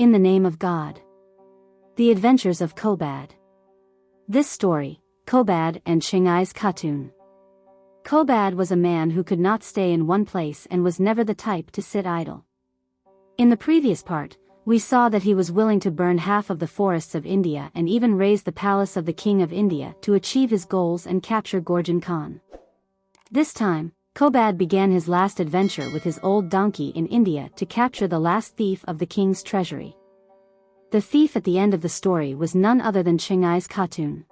In the name of God. The Adventures of Qobad. This story, Qobad and Chingiz Khatun. Qobad was a man who could not stay in one place and was never the type to sit idle. In the previous part, we saw that he was willing to burn half of the forests of India and even raze the palace of the king of India to achieve his goals and capture Qobad Khan. This time, Qobad began his last adventure with his old donkey in India to capture the last thief of the king's treasury. The thief at the end of the story was none other than Chingiz Khatun.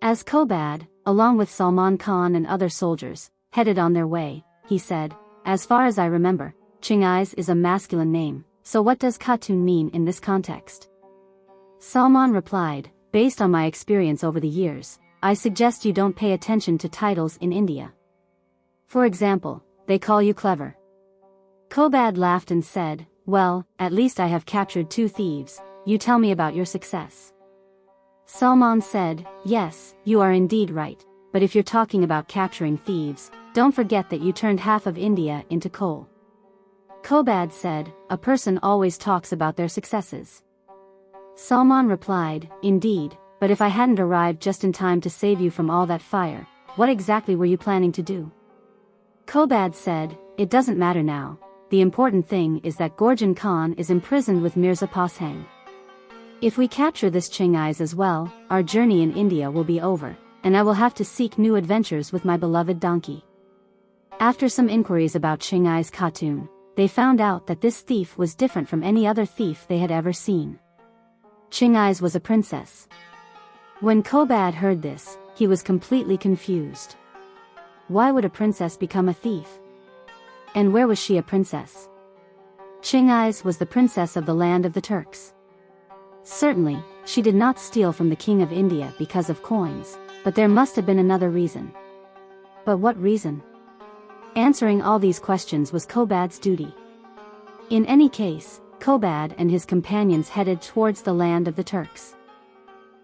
As Qobad, along with Salman Khan and other soldiers, headed on their way, he said, "As far as I remember, Chingiz is a masculine name, so what does Khatun mean in this context?" Salman replied, "Based on my experience over the years, I suggest you don't pay attention to titles in India. For example, they call you clever." Qobad laughed and said, "Well, at least I have captured 2 thieves, you tell me about your success." Salman said, "Yes, you are indeed right, but if you're talking about capturing thieves, don't forget that you turned half of India into coal." Qobad said, "A person always talks about their successes." Salman replied, "Indeed, but if I hadn't arrived just in time to save you from all that fire, what exactly were you planning to do?" Qobad said, "It doesn't matter now. The important thing is that Qobad Khan is imprisoned with Mirza Pashang. If we capture this Chingiz as well, our journey in India will be over, and I will have to seek new adventures with my beloved donkey." After some inquiries about Chingiz Khatun, they found out that this thief was different from any other thief they had ever seen. Chingiz was a princess. When Qobad heard this, he was completely confused. Why would a princess become a thief? And where was she a princess? Chingiz was the princess of the land of the Turks. Certainly, she did not steal from the king of India because of coins, but there must have been another reason. But what reason? Answering all these questions was Qobad's duty. In any case, Qobad and his companions headed towards the land of the Turks.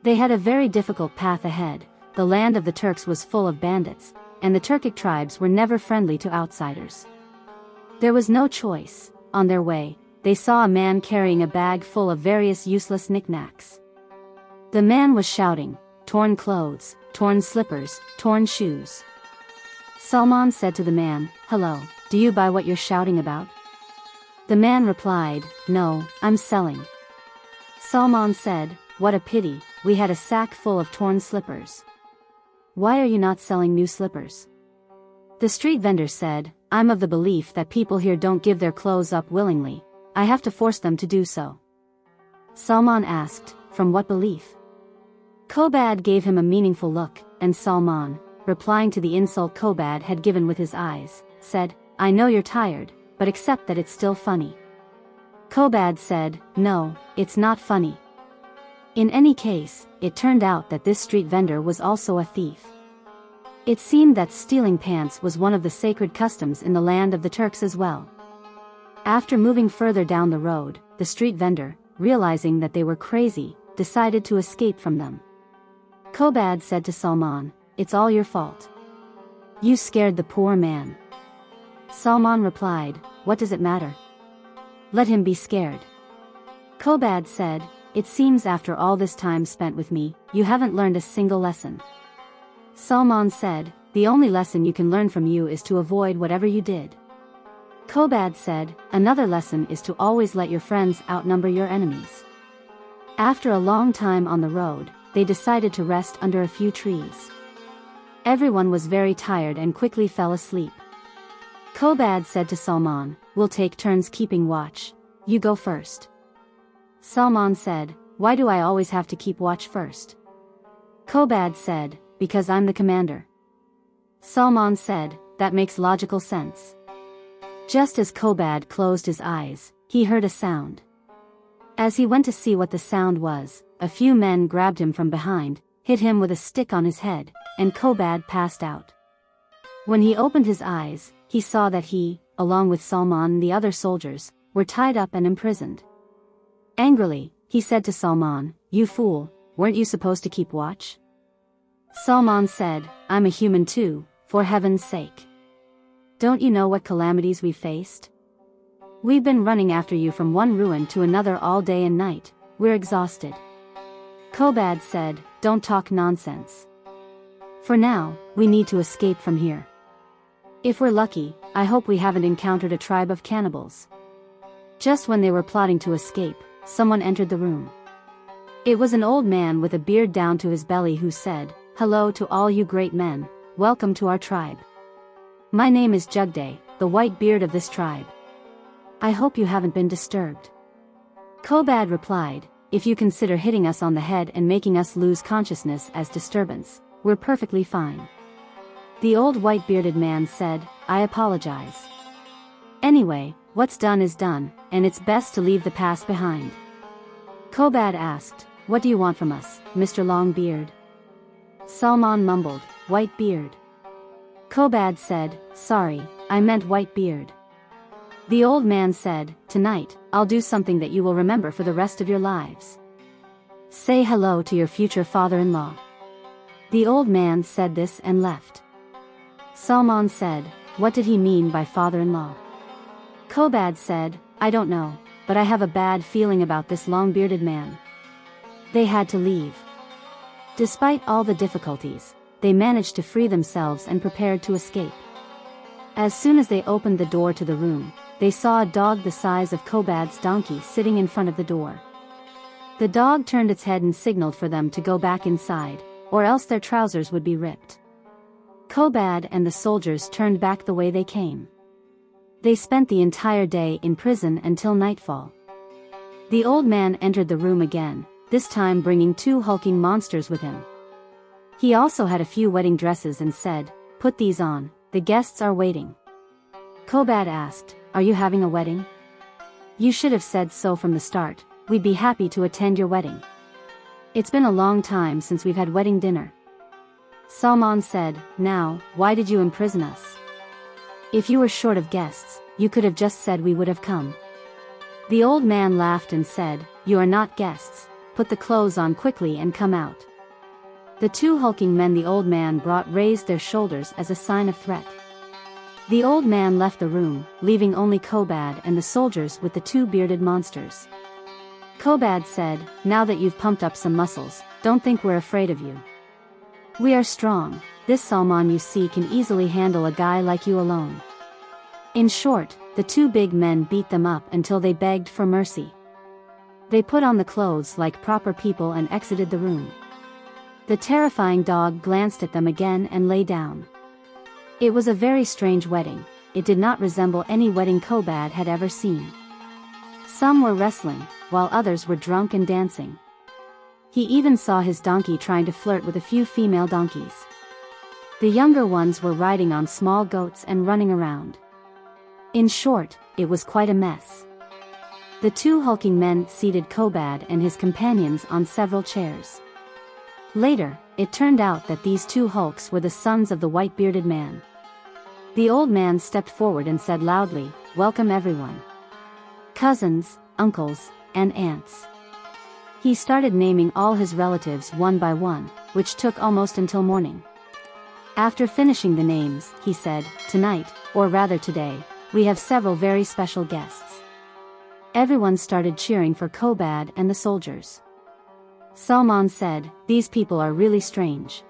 They had a very difficult path ahead. The land of the Turks was full of bandits, and the Turkic tribes were never friendly to outsiders. There was no choice. On their way, they saw a man carrying a bag full of various useless knickknacks. The man was shouting, "Torn clothes, torn slippers, torn shoes." Salman said to the man, "Hello, do you buy what you're shouting about?" The man replied, "No, I'm selling." Salman said, "What a pity, we had a sack full of torn slippers. Why are you not selling new slippers?" The street vendor said, "I'm of the belief that people here don't give their clothes up willingly. I have to force them to do so." Salman asked, "From what belief?" Qobad gave him a meaningful look, and Salman, replying to the insult Qobad had given with his eyes, said, "I know you're tired, but accept that it's still funny." Qobad said, "No, it's not funny." In any case, it turned out that this street vendor was also a thief. It seemed that stealing pants was one of the sacred customs in the land of the Turks as well. After moving further down the road, the street vendor, realizing that they were crazy, decided to escape from them. Qobad said to Salman, "It's all your fault. You scared the poor man." Salman replied, "What does it matter? Let him be scared." Qobad said, "It seems after all this time spent with me, you haven't learned a single lesson." Salman said, "The only lesson you can learn from you is to avoid whatever you did." Qobad said, "Another lesson is to always let your friends outnumber your enemies." After a long time on the road, they decided to rest under a few trees. Everyone was very tired and quickly fell asleep. Qobad said to Salman, "We'll take turns keeping watch. You go first." Salman said, "Why do I always have to keep watch first?" Qobad said, "Because I'm the commander." Salman said, "That makes logical sense." Just as Qobad closed his eyes, he heard a sound. As he went to see what the sound was, a few men grabbed him from behind, hit him with a stick on his head, and Qobad passed out. When he opened his eyes, he saw that he, along with Salman and the other soldiers, were tied up and imprisoned. Angrily, he said to Salman, "You fool, weren't you supposed to keep watch?" Salman said, "I'm a human too, for heaven's sake. Don't you know what calamities we faced?" We've been running after you from one ruin to another all day and night, we're exhausted. Qobad said, don't talk nonsense. For now, we need to escape from here. If we're lucky, I hope we haven't encountered a tribe of cannibals. Just when they were plotting to escape, someone entered the room. It was an old man with a beard down to his belly who said, hello to all you great men, welcome to our tribe. My name is Jugday, the white beard of this tribe. I hope you haven't been disturbed. Qobad replied, if you consider hitting us on the head and making us lose consciousness as disturbance, we're perfectly fine. The old white-bearded man said, I apologize. Anyway, what's done is done, and it's best to leave the past behind. Qobad asked, what do you want from us, Mr. Longbeard? Salman mumbled, white beard. Qobad said, sorry, I meant white beard. The old man said, tonight, I'll do something that you will remember for the rest of your lives. Say hello to your future father-in-law. The old man said this and left. Salman said, what did he mean by father-in-law? Qobad said, I don't know, but I have a bad feeling about this long-bearded man. They had to leave. Despite all the difficulties, they managed to free themselves and prepared to escape. As soon as they opened the door to the room, they saw a dog the size of Qobad's donkey sitting in front of the door. The dog turned its head and signaled for them to go back inside, or else their trousers would be ripped. Qobad and the soldiers turned back the way they came. They spent the entire day in prison until nightfall. The old man entered the room again, this time bringing 2 hulking monsters with him. He also had a few wedding dresses and said, put these on, the guests are waiting. Qobad asked, are you having a wedding? You should have said so from the start, we'd be happy to attend your wedding. It's been a long time since we've had wedding dinner. Salman said, now, why did you imprison us? If you were short of guests, you could have just said we would have come. The old man laughed and said, you are not guests, put the clothes on quickly and come out. The 2 hulking men the old man brought raised their shoulders as a sign of threat. The old man left the room, leaving only Qobad and the soldiers with the 2 bearded monsters. Qobad said, now that you've pumped up some muscles, don't think we're afraid of you. We are strong, this Salman you see can easily handle a guy like you alone. In short, the 2 big men beat them up until they begged for mercy. They put on the clothes like proper people and exited the room. The terrifying dog glanced at them again and lay down. It was a very strange wedding, it did not resemble any wedding Qobad had ever seen. Some were wrestling, while others were drunk and dancing. He even saw his donkey trying to flirt with a few female donkeys. The younger ones were riding on small goats and running around. In short, it was quite a mess. The 2 hulking men seated Qobad and his companions on several chairs. Later, it turned out that these 2 hulks were the sons of the white-bearded man. The old man stepped forward and said loudly, welcome everyone. Cousins, uncles, and aunts. He started naming all his relatives one by one, which took almost until morning. After finishing the names, he said, tonight, or rather today, we have several very special guests. Everyone started cheering for Qobad and the soldiers. Salman said, these people are really strange.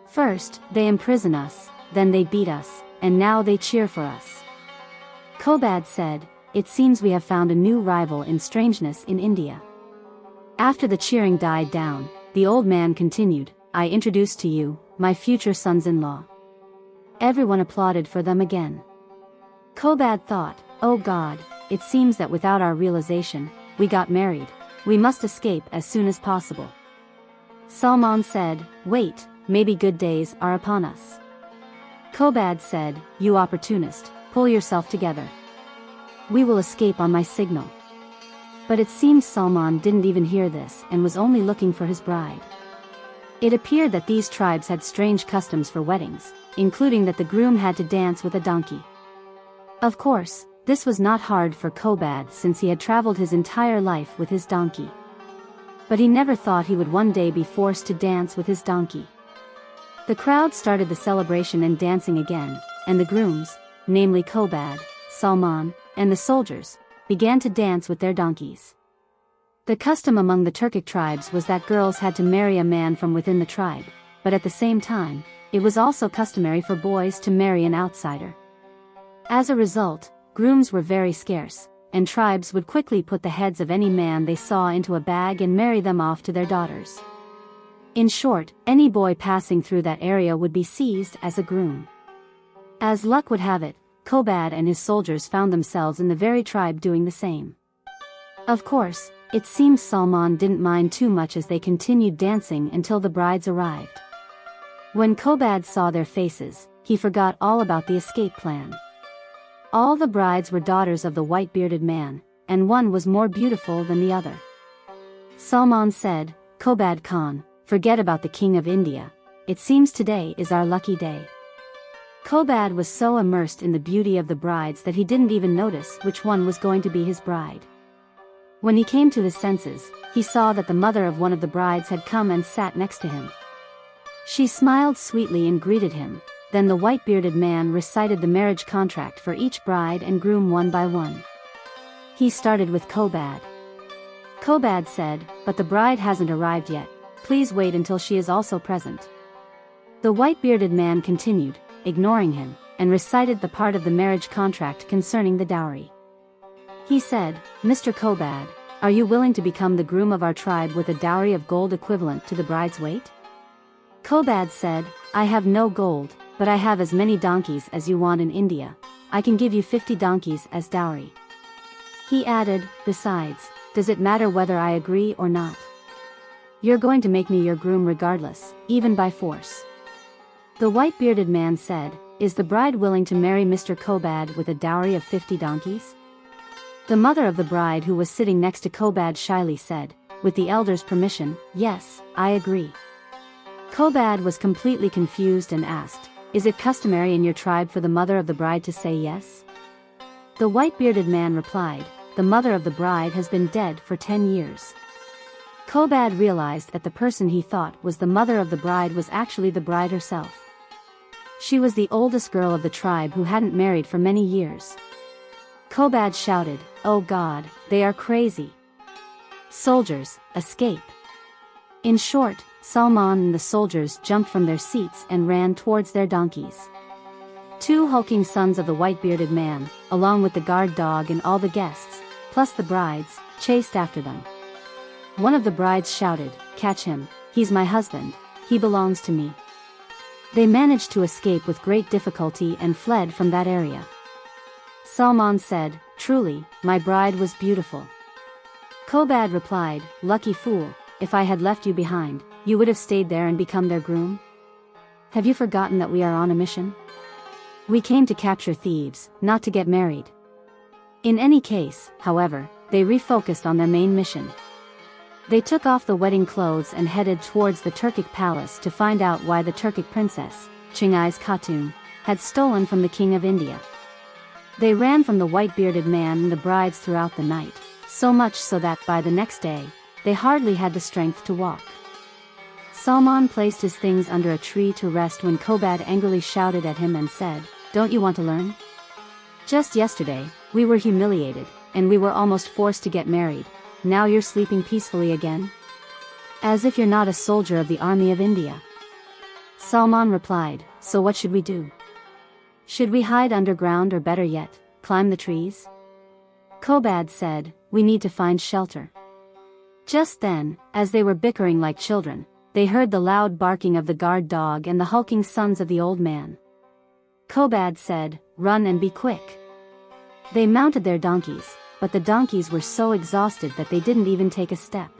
First, they imprison us, then they beat us, and now they cheer for us. Qobad said, it seems we have found a new rival in strangeness in India. After the cheering died down, the old man continued, I introduce to you, my future sons-in-law. Everyone applauded for them again. Qobad thought, oh God, it seems that without our realization, we got married. We must escape as soon as possible. Salman said, wait, maybe good days are upon us. Qobad said, you opportunist, pull yourself together. We will escape on my signal. But it seems Salman didn't even hear this and was only looking for his bride. It appeared that these tribes had strange customs for weddings, including that the groom had to dance with a donkey. Of course, this was not hard for Qobad since he had traveled his entire life with his donkey. But he never thought he would one day be forced to dance with his donkey. The crowd started the celebration and dancing again, and the grooms, namely Qobad, Salman, and the soldiers, began to dance with their donkeys. The custom among the Turkic tribes was that girls had to marry a man from within the tribe, but at the same time, it was also customary for boys to marry an outsider. As a result, grooms were very scarce, and tribes would quickly put the heads of any man they saw into a bag and marry them off to their daughters. In short, any boy passing through that area would be seized as a groom. As luck would have it, Qobad and his soldiers found themselves in the very tribe doing the same. Of course, it seems Salman didn't mind too much as they continued dancing until the brides arrived. When Qobad saw their faces, he forgot all about the escape plan. All the brides were daughters of the white-bearded man, and one was more beautiful than the other. Salman said, "Qobad Khan, forget about the king of India. It seems today is our lucky day." Qobad was so immersed in the beauty of the brides that he didn't even notice which one was going to be his bride. When he came to his senses, he saw that the mother of one of the brides had come and sat next to him. She smiled sweetly and greeted him. Then the white-bearded man recited the marriage contract for each bride and groom one by one. He started with Qobad. Qobad said, "But the bride hasn't arrived yet. Please wait until she is also present." The white-bearded man continued, ignoring him, and recited the part of the marriage contract concerning the dowry. He said, "Mr. Qobad, are you willing to become the groom of our tribe with a dowry of gold equivalent to the bride's weight?" Qobad said, "I have no gold, but I have as many donkeys as you want in India. I can give you 50 donkeys as dowry." He added, "Besides, does it matter whether I agree or not? You're going to make me your groom regardless, even by force." The white-bearded man said, "Is the bride willing to marry Mr. Qobad with a dowry of 50 donkeys? The mother of the bride, who was sitting next to Qobad, shyly said, "With the elder's permission, yes, I agree." Qobad was completely confused and asked, "Is it customary in your tribe for the mother of the bride to say yes?" The white-bearded man replied, "The mother of the bride has been dead for 10 years. Qobad realized that the person he thought was the mother of the bride was actually the bride herself. She was the oldest girl of the tribe who hadn't married for many years. Qobad shouted, "Oh God, they are crazy! Soldiers, escape!" In short, Salman and the soldiers jumped from their seats and ran towards their donkeys. 2 hulking sons of the white-bearded man, along with the guard dog and all the guests, plus the brides, chased after them. One of the brides shouted, "Catch him, he's my husband, he belongs to me." They managed to escape with great difficulty and fled from that area. Salman said, "Truly, my bride was beautiful." Qobad replied, "Lucky fool, if I had left you behind, you would have stayed there and become their groom? Have you forgotten that we are on a mission? We came to capture thieves, not to get married." In any case, however, they refocused on their main mission. They took off the wedding clothes and headed towards the Turkic palace to find out why the Turkic princess, Chingiz Khatun, had stolen from the king of India. They ran from the white-bearded man and the brides throughout the night, so much so that by the next day, they hardly had the strength to walk. Salman placed his things under a tree to rest when Qobad angrily shouted at him and said, "Don't you want to learn? Just yesterday, we were humiliated, and we were almost forced to get married. Now you're sleeping peacefully again? As if you're not a soldier of the army of India." Salman replied, "So what should we do? Should we hide underground or better yet, climb the trees?" Qobad said, "We need to find shelter." Just then, as they were bickering like children, they heard the loud barking of the guard dog and the hulking sons of the old man. Qobad said, "Run and be quick." They mounted their donkeys, but the donkeys were so exhausted that they didn't even take a step.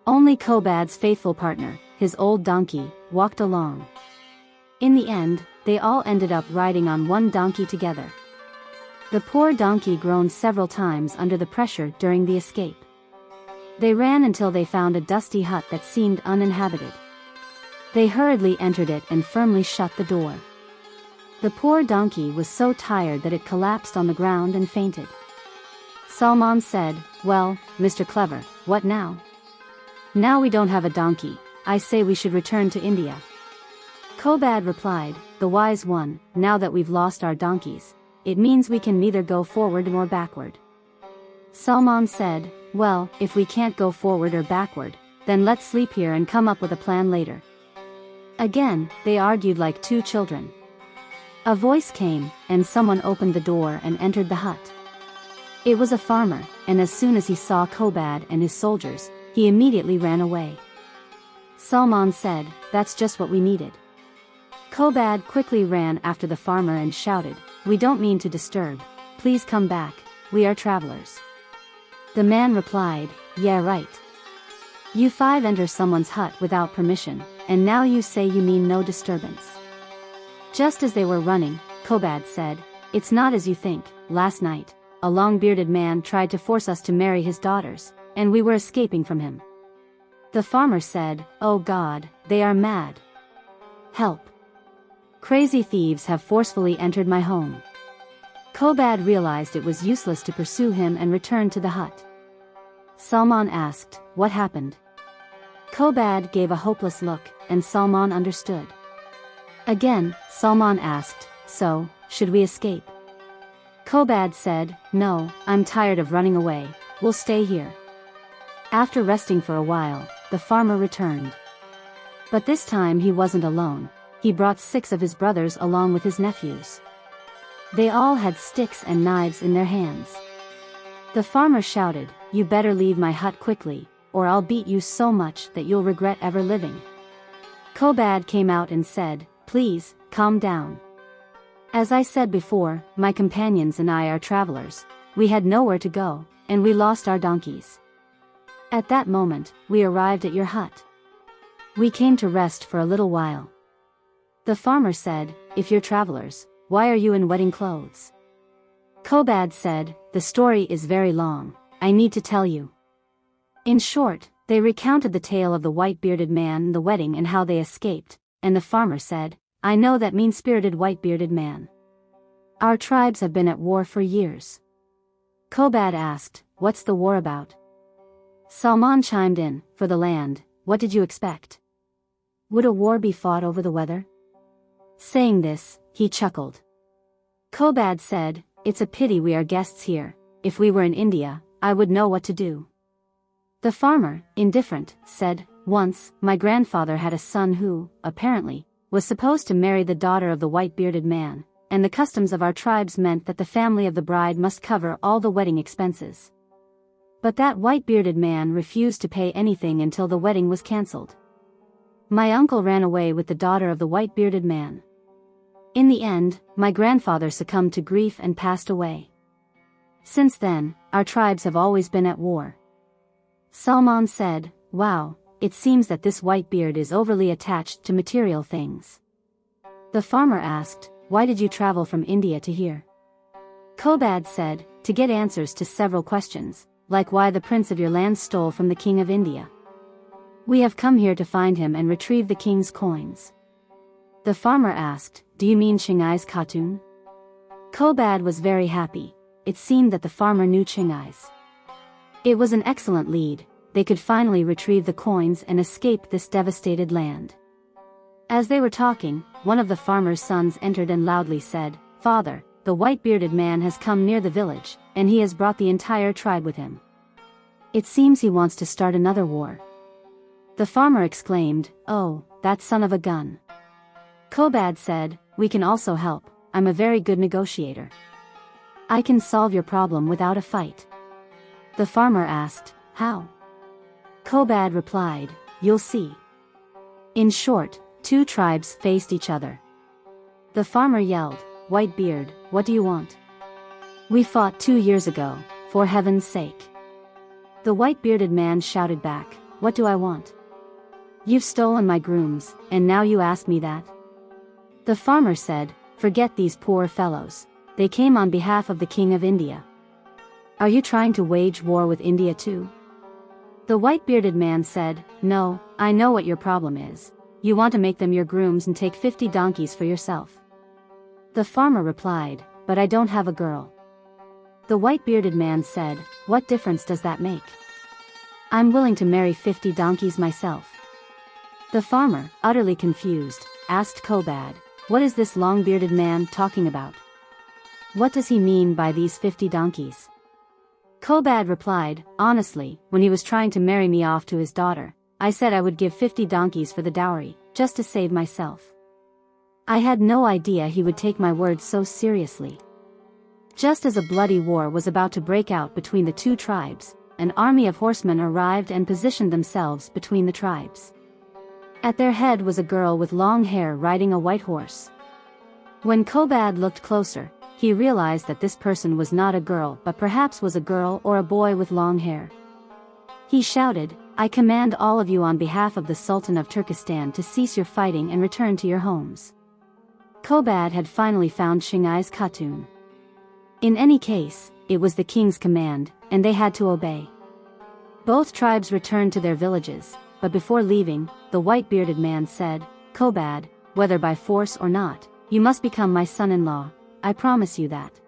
Only Qobad's faithful partner, his old donkey, walked along. In the end, they all ended up riding on one donkey together. The poor donkey groaned several times under the pressure during the escape. They ran until they found a dusty hut that seemed uninhabited. They hurriedly entered it and firmly shut the door. The poor donkey was so tired that it collapsed on the ground and fainted. Salman said, "Well, Mr. Clever, what now? Now we don't have a donkey, I say we should return to India." Qobad replied, "The wise one, now that we've lost our donkeys, it means we can neither go forward nor backward. Salman said, well, if we can't go forward or backward, then let's sleep here and come up with a plan later. Again, they argued like two children. A voice came, and someone opened the door and entered the hut. It was a farmer, and as soon as he saw Qobad and his soldiers, he immediately ran away. Salman said, that's just what we needed. Qobad quickly ran after the farmer and shouted, we don't mean to disturb, please come back, we are travelers. The man replied, yeah right. You five enter someone's hut without permission, and now you say you mean no disturbance. Just as they were running, Qobad said, it's not as you think. Last night, a long-bearded man tried to force us to marry his daughters, and we were escaping from him. The farmer said, oh God, they are mad. Help. Crazy thieves have forcefully entered my home. Qobad realized it was useless to pursue him and returned to the hut. Salman asked, what happened? Qobad gave a hopeless look, and Salman understood. Again, Salman asked, so, should we escape? Qobad said, no, I'm tired of running away, we'll stay here. After resting for a while, the farmer returned. But this time he wasn't alone, he brought 6 of his brothers along with his nephews. They all had sticks and knives in their hands. The farmer shouted, you better leave my hut quickly, or I'll beat you so much that you'll regret ever living. Qobad came out and said, please, calm down. As I said before, my companions and I are travelers, we had nowhere to go, and we lost our donkeys. At that moment, we arrived at your hut. We came to rest for a little while. The farmer said, if you're travelers, why are you in wedding clothes? Qobad said, the story is very long, I need to tell you. In short, they recounted the tale of the white-bearded man and the wedding and how they escaped, and the farmer said, I know that mean-spirited white-bearded man. Our tribes have been at war for years. Qobad asked, what's the war about? Salman chimed in, for the land, what did you expect? Would a war be fought over the weather? Saying this, he chuckled. Qobad said, it's a pity we are guests here, if we were in India, I would know what to do. The farmer, indifferent, said, once, my grandfather had a son who, apparently, was supposed to marry the daughter of the white-bearded man, and the customs of our tribes meant that the family of the bride must cover all the wedding expenses. But that white-bearded man refused to pay anything until the wedding was cancelled. My uncle ran away with the daughter of the white-bearded man. In the end, my grandfather succumbed to grief and passed away. Since then, our tribes have always been at war. Salman said, wow, it seems that this white-beard is overly attached to material things. The farmer asked, why did you travel from India to here? Qobad said, to get answers to several questions, like why the prince of your land stole from the king of India. We have come here to find him and retrieve the king's coins. The farmer asked, do you mean Chingiz Khatun? Qobad was very happy, it seemed that the farmer knew Chingiz. It was an excellent lead, they could finally retrieve the coins and escape this devastated land. As they were talking, one of the farmer's sons entered and loudly said, Father, the white-bearded man has come near the village, and he has brought the entire tribe with him. It seems he wants to start another war. The farmer exclaimed, oh, that son of a gun. Qobad said, we can also help, I'm a very good negotiator. I can solve your problem without a fight. The farmer asked, how? Qobad replied, you'll see. In short, 2 tribes faced each other. The farmer yelled, Whitebeard, what do you want? We fought 2 years ago, for heaven's sake. The white-bearded man shouted back, what do I want? You've stolen my grooms, and now you ask me that? The farmer said, forget these poor fellows, they came on behalf of the king of India. Are you trying to wage war with India too? The white-bearded man said, no, I know what your problem is. You want to make them your grooms and take 50 donkeys for yourself. The farmer replied, but I don't have a girl. The white-bearded man said, what difference does that make? I'm willing to marry 50 donkeys myself. The farmer, utterly confused, asked Qobad, what is this long-bearded man talking about? What does he mean by these 50 donkeys? Qobad replied, honestly, when he was trying to marry me off to his daughter, I said I would give 50 donkeys for the dowry, just to save myself. I had no idea he would take my words so seriously. Just as a bloody war was about to break out between the two tribes, an army of horsemen arrived and positioned themselves between the tribes. At their head was a girl with long hair riding a white horse. When Qobad looked closer, he realized that this person was not a girl but perhaps was a girl or a boy with long hair. He shouted, I command all of you on behalf of the Sultan of Turkestan to cease your fighting and return to your homes. Qobad had finally found Chingiz Khatun. In any case, it was the king's command, and they had to obey. Both tribes returned to their villages, but before leaving, the white-bearded man said, Qobad, whether by force or not, you must become my son-in-law, I promise you that.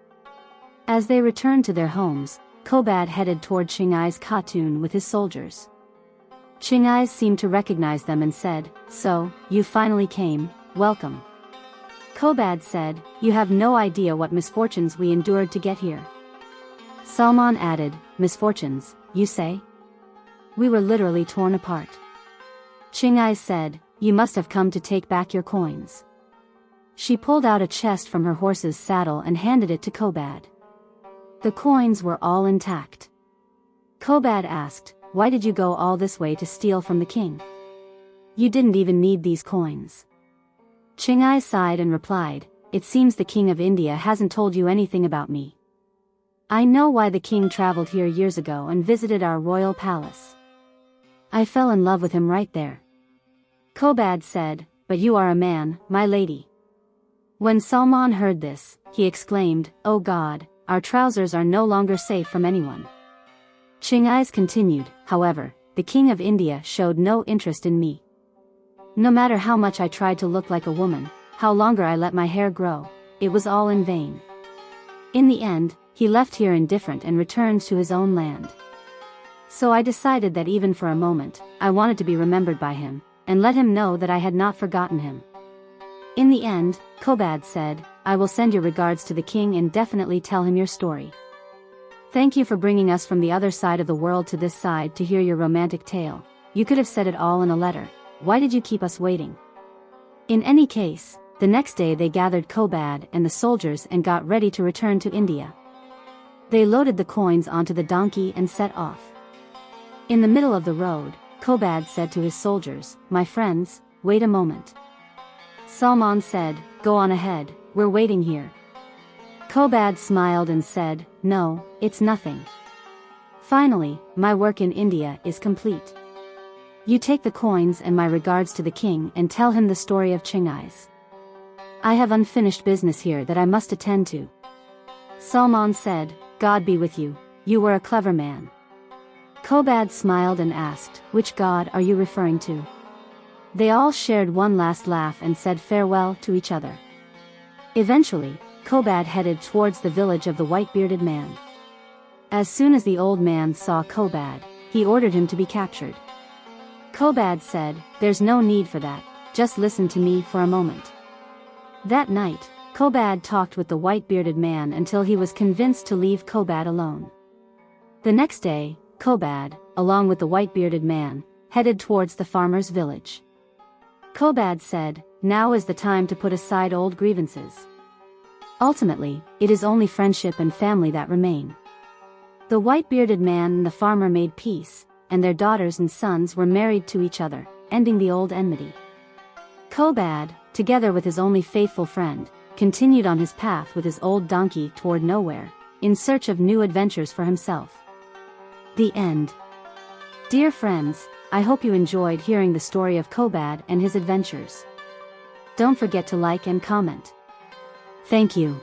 As they returned to their homes, Qobad headed toward Chingiz Khatun with his soldiers. Chingiz seemed to recognize them and said, so, you finally came, welcome. Qobad said, you have no idea what misfortunes we endured to get here. Salman added, misfortunes, you say? We were literally torn apart. Chingiz said, you must have come to take back your coins. She pulled out a chest from her horse's saddle and handed it to Qobad. The coins were all intact. Qobad asked, why did you go all this way to steal from the king? You didn't even need these coins. Chingiz sighed and replied, it seems the king of India hasn't told you anything about me. I know why the king traveled here years ago and visited our royal palace. I fell in love with him right there. Qobad said, but you are a man, my lady. When Salman heard this, he exclaimed, oh God, our trousers are no longer safe from anyone. Chingiz continued, however, the king of India showed no interest in me. No matter how much I tried to look like a woman, how longer I let my hair grow, it was all in vain. In the end, he left here indifferent and returned to his own land. So I decided that even for a moment, I wanted to be remembered by him, and let him know that I had not forgotten him. In the end, Qobad said, I will send your regards to the king and definitely tell him your story. Thank you for bringing us from the other side of the world to this side to hear your romantic tale. You could have said it all in a letter. Why did you keep us waiting? In any case, the next day they gathered Qobad and the soldiers and got ready to return to India. They loaded the coins onto the donkey and set off. In the middle of the road, Qobad said to his soldiers, my friends, wait a moment. Salman said, go on ahead, we're waiting here. Qobad smiled and said, no, it's nothing. Finally, my work in India is complete. You take the coins and my regards to the king and tell him the story of Chingiz. I have unfinished business here that I must attend to. Salman said, God be with you, you were a clever man. Qobad smiled and asked, which god are you referring to? They all shared one last laugh and said farewell to each other. Eventually, Qobad headed towards the village of the white-bearded man. As soon as the old man saw Qobad, he ordered him to be captured. Qobad said, there's no need for that, just listen to me for a moment. That night, Qobad talked with the white-bearded man until he was convinced to leave Qobad alone. The next day, Qobad, along with the white-bearded man, headed towards the farmer's village. Qobad said, now is the time to put aside old grievances. Ultimately, it is only friendship and family that remain. The white-bearded man and the farmer made peace, and their daughters and sons were married to each other, ending the old enmity. Qobad, together with his only faithful friend, continued on his path with his old donkey toward nowhere, in search of new adventures for himself. The end. Dear friends, I hope you enjoyed hearing the story of Qobad and his adventures. Don't forget to like and comment. Thank you.